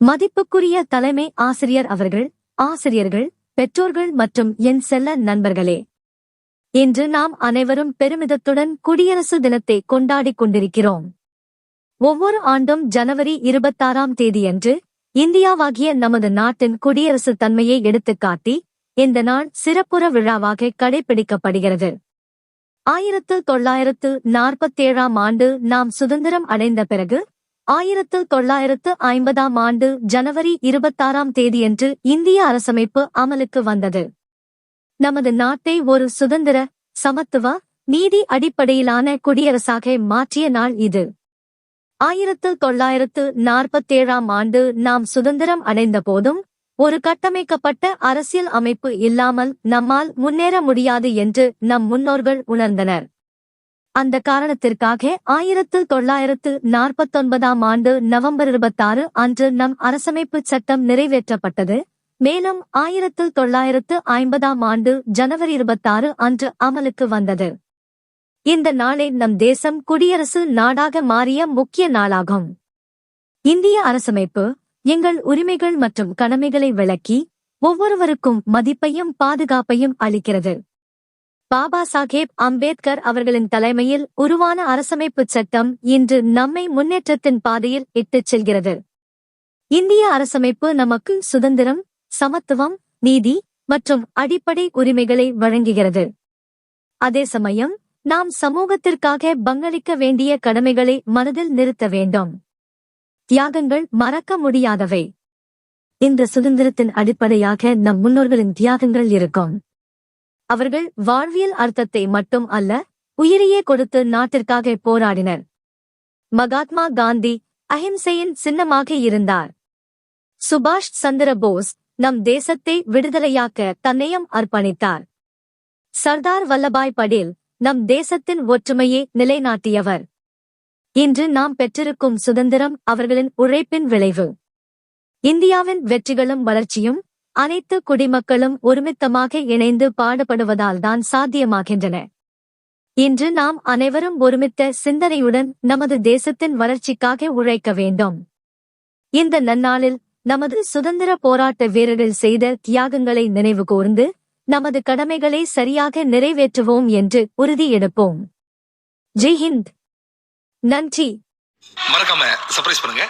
மதிப்புக்குரிய தலைமை ஆசிரியர் அவர்கள், ஆசிரியர்கள், பெற்றோர்கள் மற்றும் என் செல்ல நண்பர்களே, இன்று நாம் அனைவரும் பெருமிதத்துடன் குடியரசு தினத்தை கொண்டாடிக் கொண்டிருக்கிறோம். ஒவ்வொரு ஆண்டும் ஜனவரி 26ஆம் தேதியன்று இந்தியாவாகிய நமது நாட்டின் குடியரசு தன்மையை எடுத்துக்காட்டி இந்த நாள் சிறப்புற விழாவாக கடைபிடிக்கப்படுகிறது. 1947ஆம் ஆண்டு நாம் சுதந்திரம் அடைந்த பிறகு 1950ஆம் ஆண்டு ஜனவரி 26ஆம் தேதியன்று இந்திய அரசமைப்பு அமலுக்கு வந்தது. நமது நாட்டை ஒரு சுதந்திர, சமத்துவ, நீதி அடிப்படையிலான குடியரசாக மாற்றிய நாள் இது. 1947ஆம் ஆண்டு நாம் சுதந்திரம் அடைந்த போதும் ஒரு கட்டமைக்கப்பட்ட அரசியல் அமைப்பு இல்லாமல் நம்மால் முன்னேற முடியாது என்று நம் முன்னோர்கள் உணர்ந்தனர். அந்த காரணத்திற்காக 1949ஆம் ஆண்டு நவம்பர் 26 அன்று நம் அரசமைப்பு சட்டம் நிறைவேற்றப்பட்டது. மேலும் 1950ஆம் ஆண்டு ஜனவரி 26 அன்று அமலுக்கு வந்தது. இந்த நாளே நம் தேசம் குடியரசு நாடாக மாறிய முக்கிய நாளாகும். இந்திய அரசமைப்பு எங்கள் உரிமைகள் மற்றும் கடமைகளை விளக்கி ஒவ்வொருவருக்கும் மதிப்பையும் பாதுகாப்பையும் அளிக்கிறது. பாபா சாஹேப் அம்பேத்கர் அவர்களின் தலைமையில் உருவான அரசமைப்பு சட்டம் இன்று நம்மை முன்னேற்றத்தின் பாதையில் இட்டுச் செல்கிறது. இந்திய அரசமைப்பு நமக்கு சுதந்திரம், சமத்துவம், நீதி மற்றும் அடிப்படை உரிமைகளை வழங்குகிறது. அதே சமயம் நாம் சமூகத்திற்காக பங்களிக்க வேண்டிய கடமைகளை மனதில் நிறுத்த வேண்டும். தியாகங்கள் மறக்க முடியாதவை. இந்த சுதந்திரத்தின் அடிப்படையாக நம் முன்னோர்களின் தியாகங்கள் இருக்கும். அவர்கள் வாழ்வியல் அர்த்தத்தை மட்டும் அல்ல, உயிரையே கொடுத்து நாட்டிற்காக போராடினர். மகாத்மா காந்தி அஹிம்சையின் சின்னமாக இருந்தார். சுபாஷ் சந்திர போஸ் நம் தேசத்தை விடுதலையாக்க தன்னையும் அர்ப்பணித்தார். சர்தார் வல்லபாய் படேல் நம் தேசத்தின் ஒற்றுமையை நிலைநாட்டியவர். இன்று நாம் பெற்றிருக்கும் சுதந்திரம் அவர்களின் உழைப்பின் விளைவு. இந்தியாவின் வெற்றிகளும் வளர்ச்சியும் அனைத்து குடிமக்களும் ஒருமித்தமாக இணைந்து பாடுபடுவதால் தான் சாத்தியமாகின்றன. இன்று நாம் அனைவரும் ஒருமித்த சிந்தனையுடன் நமது தேசத்தின் வளர்ச்சிக்காக உழைக்க வேண்டும். இந்த நன்னாளில் நமது சுதந்திர போராட்ட வீரர்கள் செய்த தியாகங்களை நினைவு கூர்ந்து நமது கடமைகளை சரியாக நிறைவேற்றுவோம் என்று உறுதி எடுப்போம். ஜெய் ஹிந்த். நன்றி. மறக்காம சர்ப்ரைஸ் பண்ணுங்க.